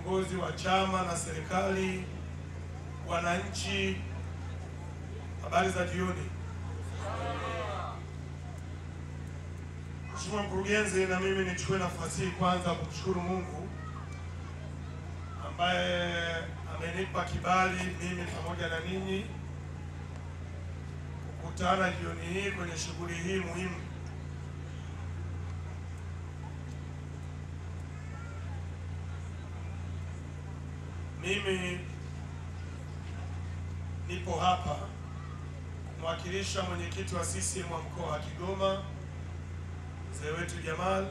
viongozi wa chama na serikali, wananchi, habari za jioni. Mheshimiwa Mkurugenzi, na mimi nichukue nafasi hii kwanza kumshukuru Mungu ambaye amenipa kibali mimi pamoja na ninyi kukutana jioni hii kwenye shughuli hii muhimu. Mimi nipo hapa kumwakilisha mwenyekiti wa CCM wa mkoa wa Kigoma, mzee wetu Jamal,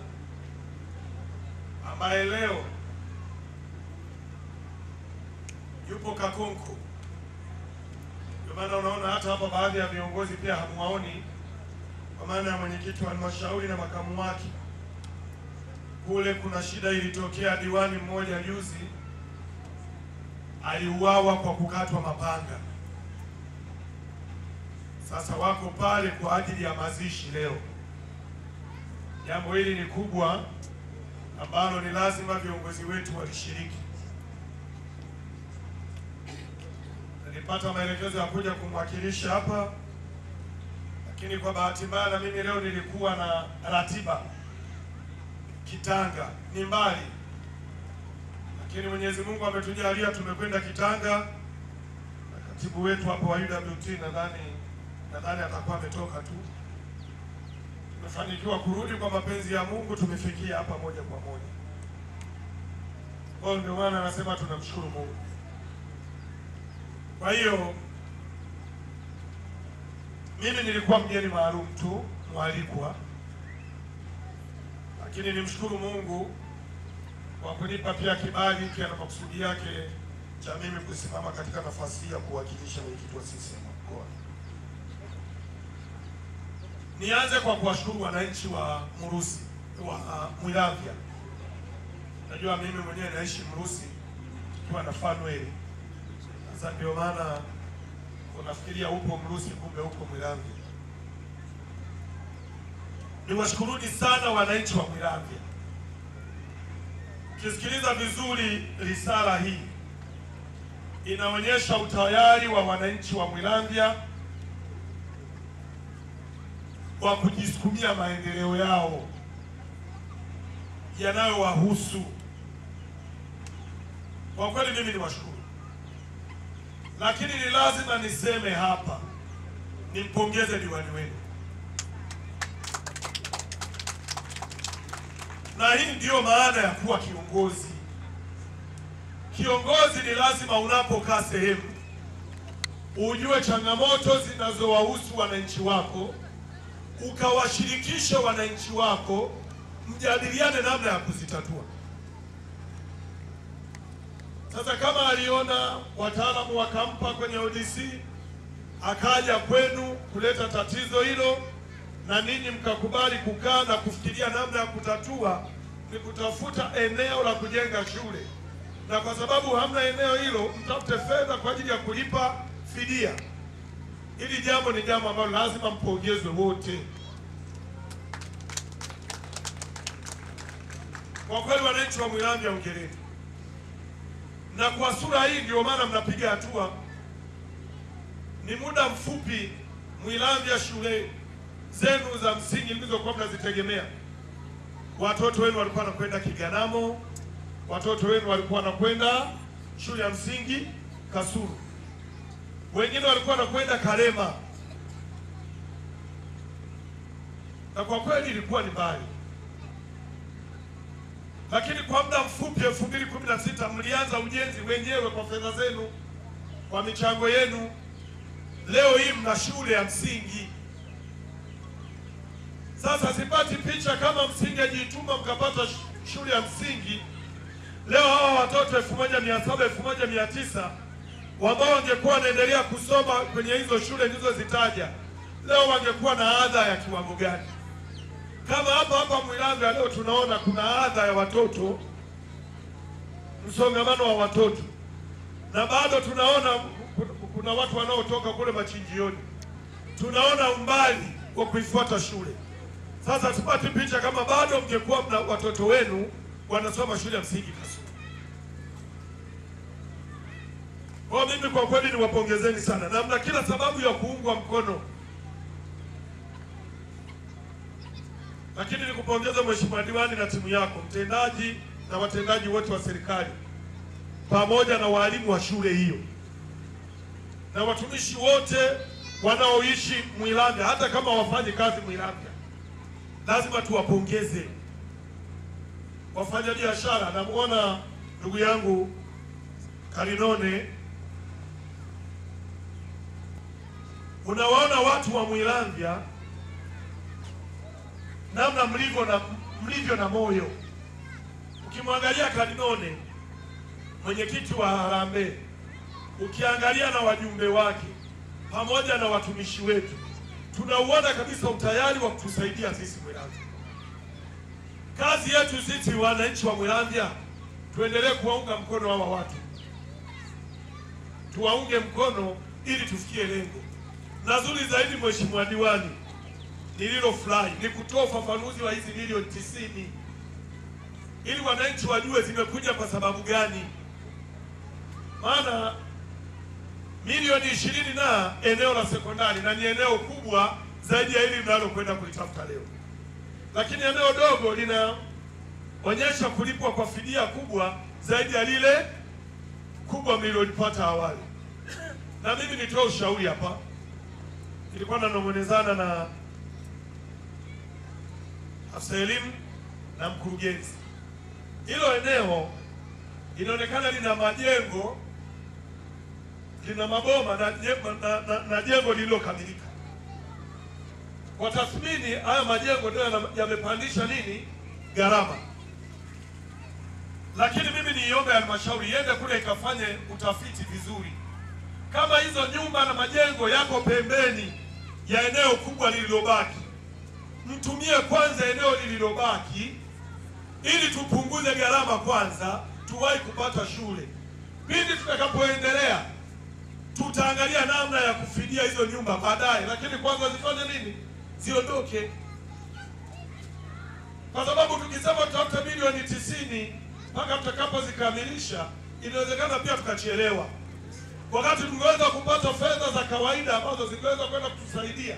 ambaye leo yupo Kakonko. Ndio maana unaona hata hapa baadhi ya viongozi pia hamuwaoni, kwa maana ya mwenyekiti wa halmashauri na makamu wake. Kule kuna shida ilitokea, diwani mmoja juzi aliuawa kwa kukatwa mapanga. Sasa wako pale kwa ajili ya mazishi leo. Jambo hili ni kubwa ambalo ni lazima viongozi wetu walishiriki. Nilipata maelekezo ya kuja kumwakilisha hapa, lakini kwa bahati mbaya na mimi leo nilikuwa na ratiba Kitanga, ni mbali, lakini Mwenyezi Mungu ametujalia tumekwenda Kitanga na katibu wetu hapo wa UWT nadhani atakuwa ametoka tu. Tumefanikiwa kurudi kwa mapenzi ya Mungu, tumefikia hapa moja kwa moja. Kwa ndio maana anasema tunamshukuru Mungu. Kwa hiyo mimi nilikuwa mgeni maalum tu, mwalikwa, lakini nimshukuru Mungu kwa kunipa pia kibali hiki na makusudi yake cha mimi kusimama katika nafasi ya kuwakilisha mwenyekiti wa CCM mkoa. Nianze kwa kuwashukuru wananchi wa Mrusi, wa Mwilavya. Najua mimi mwenyewe naishi Mrusi kwa na Fanueli. Sasa ndio maana unafikiria upo Mrusi kumbe upo Mwilavya. Niwashukuruni sana wananchi wa Mwilavya. Ukisikiliza vizuri risala hii inaonyesha utayari wa wananchi wa Mwilavya wa kujisukumia maendeleo yao yanayowahusu. Kwa kweli mimi niwashukuru, lakini ni lazima niseme hapa, nimpongeze diwani wenu. Na hii ndiyo maana ya kuwa kiongozi. Kiongozi ni lazima unapokaa sehemu ujue changamoto zinazowahusu wananchi wako, ukawashirikisha wananchi wako, mjadiliane namna ya kuzitatua. Sasa kama aliona wataalamu wakampa kwenye ODC, akaja kwenu kuleta tatizo hilo, na ninyi mkakubali kukaa na kufikiria namna ya kutatua, ni kutafuta eneo la kujenga shule. Na kwa sababu hamna eneo hilo, mtafute fedha kwa ajili ya kulipa fidia. Hili jambo ni jambo ambalo lazima mpongezwe wote. Kwa kweli wananchi wa Mwilavya hongereni. Na kwa sura hii ndio maana mnapiga hatua. Ni muda mfupi Mwilavya shule zenu za msingi mlizokuwa mnazitegemea, watoto wenu walikuwa wanakwenda Kiganamo, watoto wenu walikuwa wanakwenda shule ya msingi Kasulu, wengine walikuwa wanakwenda Karema, na kwa kweli ilikuwa ni mbali. Lakini kwa muda mfupi 2016 mlianza ujenzi wenyewe kwa fedha zenu, kwa michango yenu. Leo hii mna shule ya msingi. Sasa sipati picha kama msingejituma mkapata shule ya msingi, leo hawa watoto 1700 1900 ambao wangekuwa wanaendelea kusoma kwenye hizo shule nilizozitaja, leo wangekuwa na adha ya kiwango gani? Kama hapa Mwilavya leo tunaona kuna adha ya watoto, msongamano wa watoto, na bado tunaona kuna watu wanaotoka kule machinjioni, tunaona umbali wa kuifuata shule. Sasa tupate picha kama bado mngekuwa mna watoto wenu wanasoma shule ya msingi Kasulu. Kwa mimi kwa kweli niwapongezeni sana na mna kila sababu ya kuungwa mkono. Lakini nikupongeza Mheshimiwa Diwani na timu yako, mtendaji na watendaji wote wa serikali, pamoja na walimu wa shule hiyo na watumishi wote wanaoishi Mwilamvya, hata kama wafanyi kazi Mwilamvya, lazima tuwapongeze. Wafanya biashara, namuona ndugu yangu Karinone, unawaona watu wa Mwilamvya namna mlivyo na moyo. Ukimwangalia Karinone, mwenyekiti wa Harambee, ukiangalia na wajumbe wake pamoja na watumishi wetu, tunauona kabisa utayari wa kutusaidia sisi Mwilamvya. Kazi yetu sisi wananchi wa Mwilamvya, tuendelee kuwaunga mkono hawa watu, tuwaunge mkono ili tufikie lengo. Na zuri zaidi Mheshimiwa Diwani, nililofurahi ni kutoa ufafanuzi wa hizi milioni 90 ili wananchi wajue zimekuja kwa sababu gani. Maana milioni 20 na eneo la sekondari, na ni eneo kubwa zaidi ya hili mnalokwenda kulitafuta leo, lakini eneo dogo linaonyesha kulipwa kwa fidia kubwa zaidi ya lile kubwa mlilolipata awali. Na mimi nitoa ushauri hapa, nilikuwa nanong'onezana na afisa elimu na mkurugenzi. Hilo eneo inaonekana lina majengo, lina maboma na jengo lililokamilika. Kwa tathmini, haya majengo ndio yamepandisha gharama. Lakini mimi niombe halmashauri iende kule ikafanye utafiti vizuri. Kama hizo nyumba na majengo yako pembeni ya eneo kubwa lililobaki, mtumie kwanza eneo lililobaki ili tupunguze gharama kwanza, tuwahi kupata shule. Pindi tutakapoendelea, tutaangalia namna ya kufidia hizo nyumba baadaye, lakini kwanza zifanye ziondoke. Kwa sababu tukisema tutafuta milioni 90 mpaka tutakapozikamilisha, inawezekana pia tukachelewa, wakati tungeweza kupata fedha za kawaida ambazo zingeweza kwenda kutusaidia.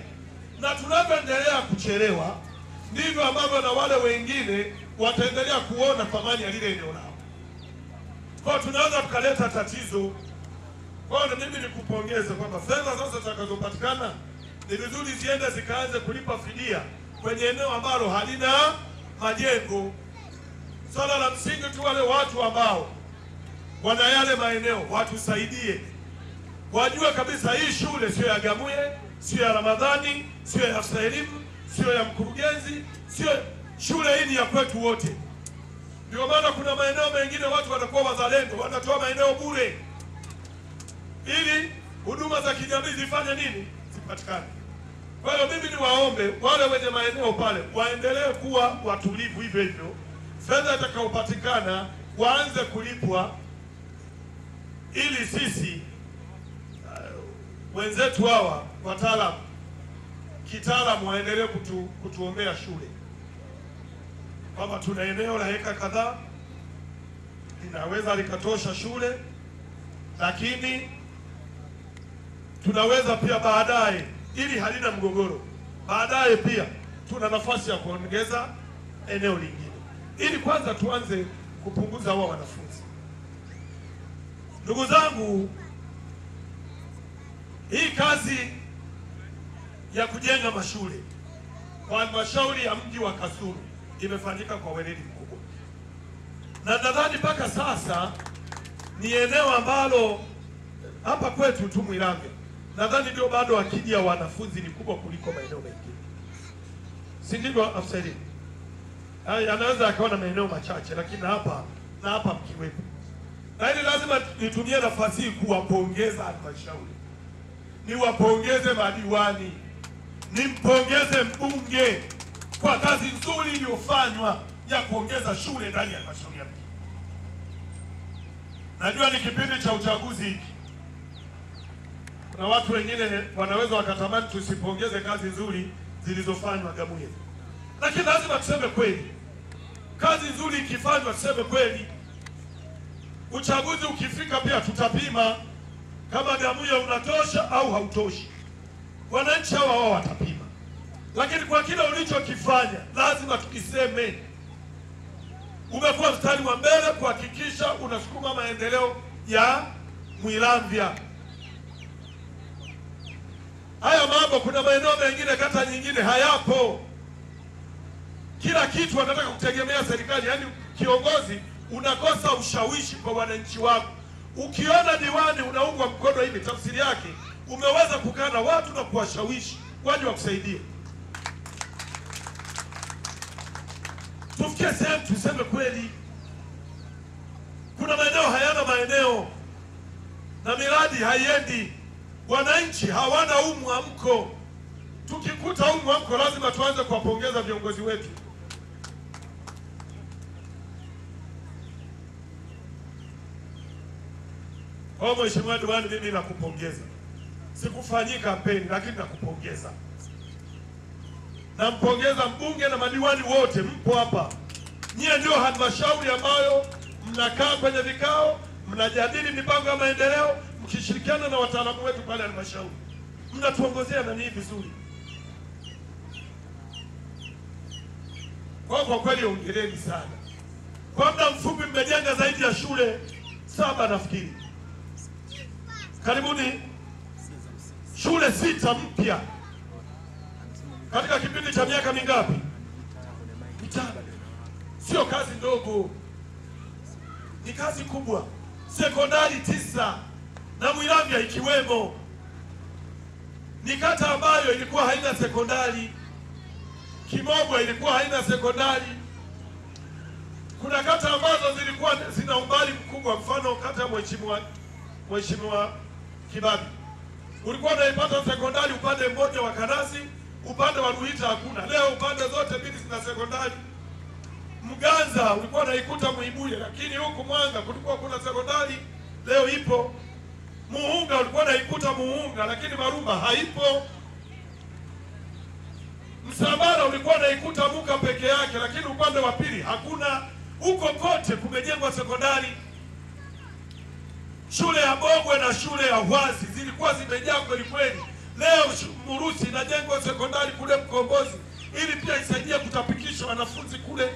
Na tunapoendelea kuchelewa, ndivyo ambavyo na wale wengine wataendelea kuona thamani ya lile eneo lao. Kwa tunaweza tukaleta tatizo. Kwa hiyo mimi nikupongeze kwamba fedha sasa zitakazopatikana ni vizuri ziende zikaanze kulipa fidia kwenye eneo ambalo halina majengo. Swala la msingi tu, wale watu ambao wana yale maeneo watusaidie, wajue kabisa hii shule sio ya Gamuye, sio ya Ramadhani, sio ya afisa elimu, sio ya mkurugenzi, sio shule hii, ni ya kwetu wote. Ndio maana kuna maeneo mengine watu watakuwa wazalendo, wanatoa maeneo bure ili huduma za kijamii zifanye zipatikane. Kwa hiyo mimi niwaombe wale wenye maeneo pale waendelee kuwa watulivu hivyo hivyo. Fedha itakayopatikana waanze kulipwa ili sisi wenzetu hawa wataalamu kitaalamu waendelee kutuombea shule, kwamba tuna eneo la heka kadhaa linaweza likatosha shule, lakini tunaweza pia baadaye, ili halina mgogoro, baadaye pia tuna nafasi ya kuongeza eneo lingine, ili kwanza tuanze kupunguza hawa wanafunzi. Ndugu zangu, hii kazi ya kujenga mashule kwa halmashauri ya mji wa Kasulu imefanyika kwa weledi mkubwa, na nadhani mpaka sasa ni eneo ambalo hapa kwetu tu Mwilamvya, nadhani ndio bado akidi ya wanafunzi ni kubwa kuliko maeneo mengine, si ndivyo afisa elimu? Anaweza akawa na maeneo machache, lakini hapa mkiwepo. Na hili lazima nitumie nafasi hii kuwapongeza halmashauri, niwapongeze madiwani, nimpongeze mbunge kwa kazi nzuri iliyofanywa ya kuongeza shule ndani ya halmashauri ya mji. Najua ni kipindi cha uchaguzi hiki, kuna watu wengine wanaweza wakatamani tusipongeze kazi nzuri zilizofanywa Gamuye, lakini lazima tuseme kweli. Kazi nzuri ikifanywa tuseme kweli. Uchaguzi ukifika pia tutapima. kama Gamuya unatosha au hautoshi. Wananchi hawa wao watapima, lakini kwa kile ulichokifanya lazima tukiseme. Umekuwa mstari wa mbele kuhakikisha unasukuma maendeleo ya Mwilamvya. Haya mambo, kuna maeneo mengine, kata nyingine hayapo. Kila kitu wanataka kutegemea serikali, yaani kiongozi unakosa ushawishi kwa wananchi wako. Ukiona diwani unaungwa mkono hivi, tafsiri yake umeweza kukaa na watu na kuwashawishi waje wakusaidie. Tufikie sehemu tuseme kweli. Kuna maeneo hayana maeneo na miradi haiendi, wananchi hawana mwamko. Tukikuta mwamko, lazima tuanze kuwapongeza viongozi wetu. Kwa Mheshimiwa Diwani, mimi nakupongeza. Sikufanyii kampeni, lakini nakupongeza. Nampongeza mbunge na madiwani wote, mpo hapa. Nyie ndio halmashauri ambayo mnakaa kwenye vikao, mnajadili mipango ya maendeleo, mkishirikiana na wataalamu wetu pale halmashauri. Mnatuongozea na nii vizuri. Kwa kweli hongereni sana. Kwa muda mfupi mmejenga zaidi ya shule 7 nafikiri. Karibuni shule 6 mpya katika kipindi cha miaka mingapi? 5. Sio kazi ndogo, ni kazi kubwa. Sekondari 9 na Mwilamvya ikiwemo. Ni kata ambayo ilikuwa haina sekondari. Kimogwe ilikuwa haina sekondari. Kuna kata ambazo zilikuwa zina umbali mkubwa, mfano kata ya Mheshimiwa Kibabi. Ulikuwa unaipata sekondari upande mmoja wa Kanasi, upande wa Ruhita hakuna. Leo upande zote mbili zina sekondari. Mganza ulikuwa unaikuta Muibuye, lakini huku Mwanga kulikuwa kuna sekondari, leo ipo. Muhunga ulikuwa unaikuta Muhunga, lakini Marumba haipo. Msambara ulikuwa unaikuta Muka peke yake, lakini upande wa pili hakuna. Huko kote kumejengwa sekondari. Shule ya Bogwe na shule ya Hwazi zilikuwa zimejaa kweli kweli. Leo Murusi inajengwa sekondari kule Mkombozi, ili pia isaidie kutapikisha wanafunzi kule.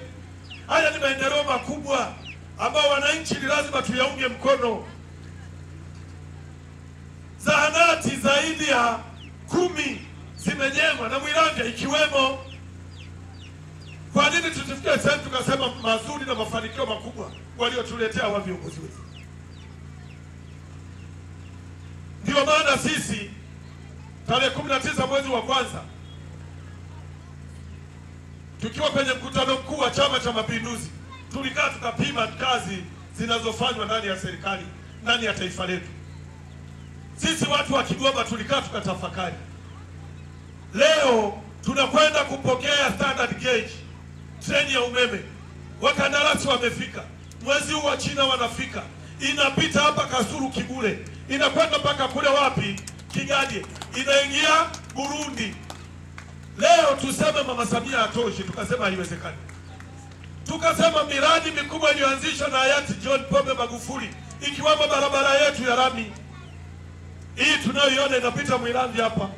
Haya ni maendeleo makubwa ambao wananchi ni lazima tuyaunge mkono. Zahanati zaidi ya 10 zimejengwa na Mwilamvya ikiwemo. Kwa nini tusifikie sehemu tukasema mazuri na mafanikio makubwa waliotuletea wa viongozi wetu? Ndio maana sisi tarehe 19 mwezi wa kwanza, tukiwa kwenye mkutano mkuu wa Chama cha Mapinduzi, tulikaa tukapima kazi zinazofanywa ndani ya serikali, ndani ya taifa letu. Sisi watu wa Kigoma tulikaa tukatafakari. Leo tunakwenda kupokea standard gauge, treni ya umeme. Wakandarasi wamefika, mwezi huu wa China wanafika. Inapita hapa Kasulu Kibule, inakwenda mpaka kule wapi? Kigali, inaingia Burundi. Leo tuseme Mama Samia hatoshi, tukasema haiwezekani. Tukasema miradi mikubwa iliyoanzishwa na hayati John Pombe Magufuli, ikiwemo barabara yetu ya lami hii tunayoiona inapita Mwilamvya hapa.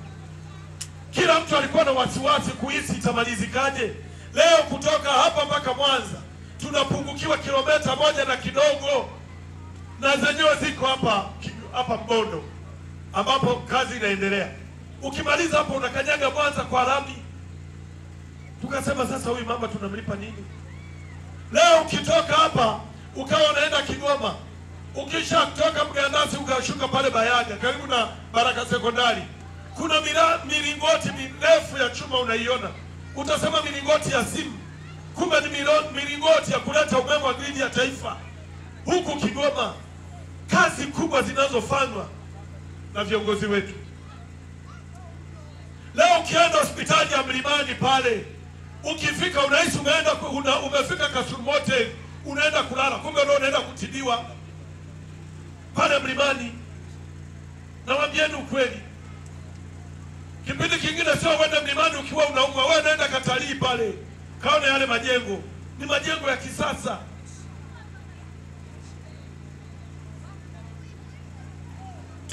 Kila mtu alikuwa na wasiwasi kuhisi itamalizikaje. Leo kutoka hapa mpaka Mwanza tunapungukiwa kilomita 1 na kidogo, na zenyewe ziko hapa Mbondo ambapo kazi inaendelea. Ukimaliza hapo unakanyaga Mwanza kwa lami. Tukasema sasa huyu mama tunamlipa nini? Leo ukitoka hapa ukawa unaenda Kigoma, ukisha kutoka Mgandasi ukashuka pale Bayaga karibu na Baraka Sekondari, kuna milingoti mirefu ya chuma unaiona. Utasema milingoti ya simu, kumbe ni milingoti ya kuleta umeme wa gridi ya taifa. Huku Kigoma kazi kubwa zinazofanywa na viongozi wetu. Leo ukienda hospitali ya Mlimani pale, ukifika unahisi umefika Kasulu Motel, unaenda kulala, kumbe ndio unaenda kutibiwa pale Mlimani. Na waambieni ukweli, kipindi kingine sio uende Mlimani ukiwa unaumwa, wewe nenda katalii pale, kaone yale majengo, ni majengo ya kisasa.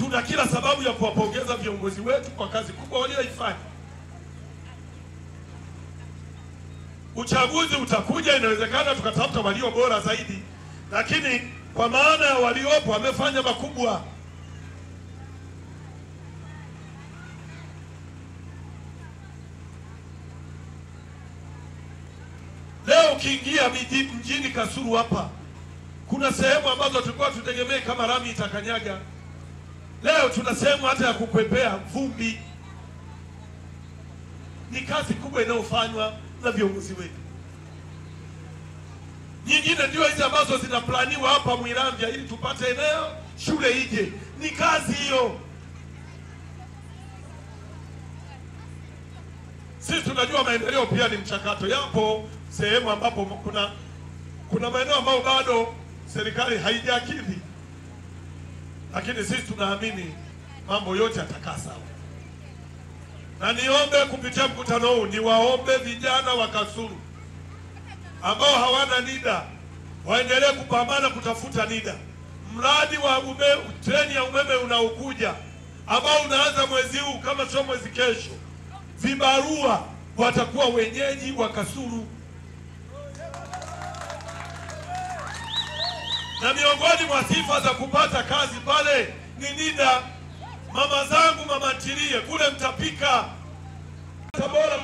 tuna kila sababu ya kuwapongeza viongozi wetu kwa kazi kubwa walioifanya. Uchaguzi utakuja, inawezekana tukatafuta walio bora zaidi, lakini kwa maana ya waliopo wamefanya makubwa. Leo ukiingia mjini Kasulu hapa, kuna sehemu ambazo tulikuwa tutegemee kama rami itakanyaga. Leo tuna sehemu hata ya kukwepea vumbi. Ni kazi kubwa inayofanywa na viongozi wetu. Nyingine ndio hizi ambazo zinaplaniwa hapa Mwilamvya ili tupate eneo shule ije. Ni kazi hiyo. Sisi tunajua maendeleo pia ni mchakato. Yapo sehemu ambapo kuna maeneo ambayo bado serikali haijakidhi, lakini sisi tunaamini mambo yote yatakaa sawa. Na niombe kupitia mkutano huu, niwaombe vijana wa Kasulu ambao hawana NIDA waendelee kupambana kutafuta NIDA. Mradi wa treni ya umeme unaokuja ambao unaanza mwezi huu, kama sio mwezi kesho, vibarua watakuwa wenyeji wa Kasulu. Na miongoni mwa sifa za kupata kazi pale ni NIDA. Mama zangu, mama ntilie, kule mtapika. Tabora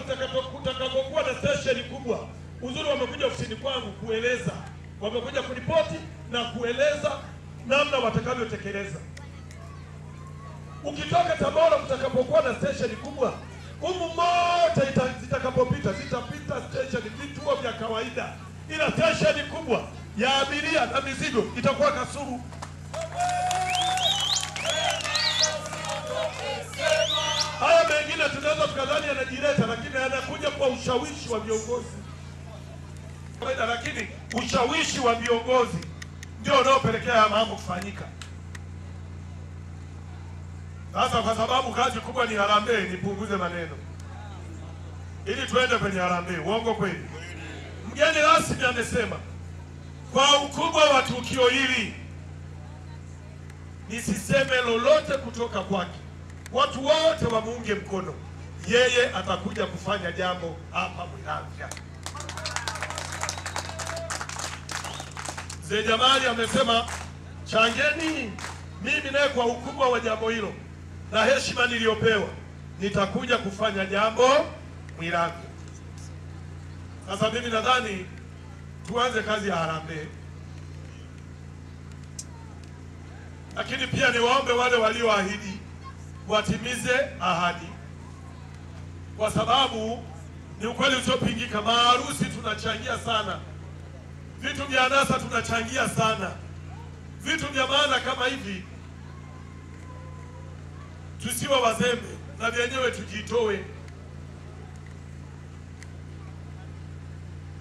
mtakapokuwa na station kubwa, uzuri wamekuja ofisini kwangu kueleza, wamekuja kuripoti na kueleza namna watakavyotekeleza. Ukitoka Tabora mtakapokuwa na station kubwa, humu mote zitakapopita, zitapita station vituo vya kawaida, ila station kubwa ya abiria na mizigo itakuwa Kasulu. Haya mengine tunaweza tukadhani yanajileta, lakini yanakuja kwa ushawishi wa viongozi. Lakini ushawishi wa viongozi ndio unaopelekea mambo kufanyika. Sasa kwa sababu kazi kubwa ni harambee, nipunguze maneno ili tuende kwenye harambee. Uongo kweli? Mgeni rasmi amesema kwa ukubwa wa tukio hili nisiseme lolote kutoka kwake, watu wote wamuunge mkono, yeye atakuja kufanya jambo hapa Mwilamvya. Mzee Jamali amesema changeni. Mimi naye kwa ukubwa wa jambo hilo na heshima niliyopewa, nitakuja kufanya jambo Mwilamvya. Sasa mimi nadhani tuanze kazi ya harambee, lakini pia niwaombe wale walioahidi watimize ahadi, kwa sababu ni ukweli usiopingika. Maharusi tunachangia sana, vitu vya anasa tunachangia sana, vitu vya maana kama hivi tusiwe wazembe na vyenyewe tujitoe.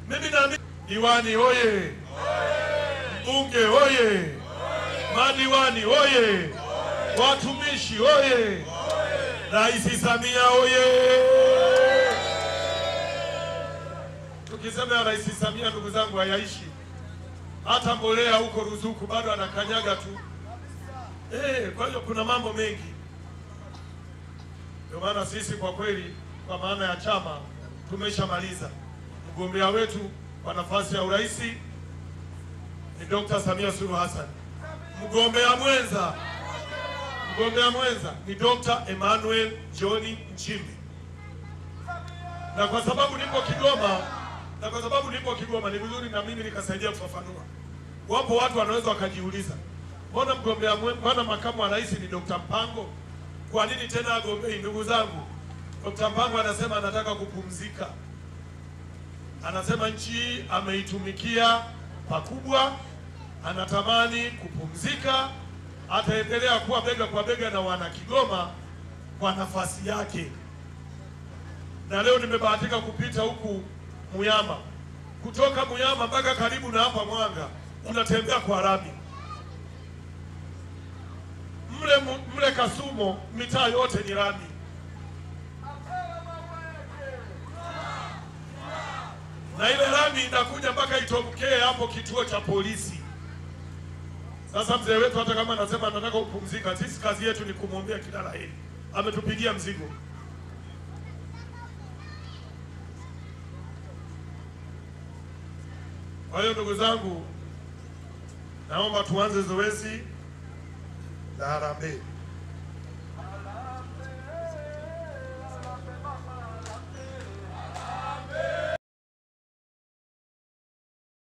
Mimi na diwani oye, mbunge oye, madiwani oye, watumishi oye, Rais Samia oye. Tukisema Rais Samia, ndugu zangu, hayaishi. Hata mbolea huko ruzuku bado anakanyaga tu. Kwa hiyo kuna mambo mengi. Ndio maana sisi kwa kweli, kwa maana ya chama, tumeshamaliza. Mgombea wetu kwa nafasi ya urais ni Dr. Samia Suluhu Hassan. Mgombea mwenza ni Dr. Emmanuel John Nchimbi. Na kwa sababu nipo Kigoma, ni vizuri na mimi nikasaidia kufafanua. Wapo watu wanaweza wakajiuliza, mbona makamu wa rais ni Dr. Mpango? Kwa nini tena agombei? Ndugu zangu, Dr. Mpango anasema anataka kupumzika. Anasema nchi ameitumikia pakubwa, anatamani kupumzika, ataendelea kuwa bega kwa bega na wana Kigoma kwa nafasi yake. Na leo nimebahatika kupita huku Muyama, kutoka Muyama mpaka karibu na hapa Mwanga unatembea kwa rami. Mle Kasumo mitaa yote ni rami. Na ile rami inakuja mpaka itokee hapo kituo cha polisi. Sasa mzee wetu hata kama anasema anataka kupumzika, sisi kazi yetu ni kumwombea kila la heri. Ametupigia mzigo. Kwa hiyo ndugu zangu, naomba tuanze zoezi la harambee.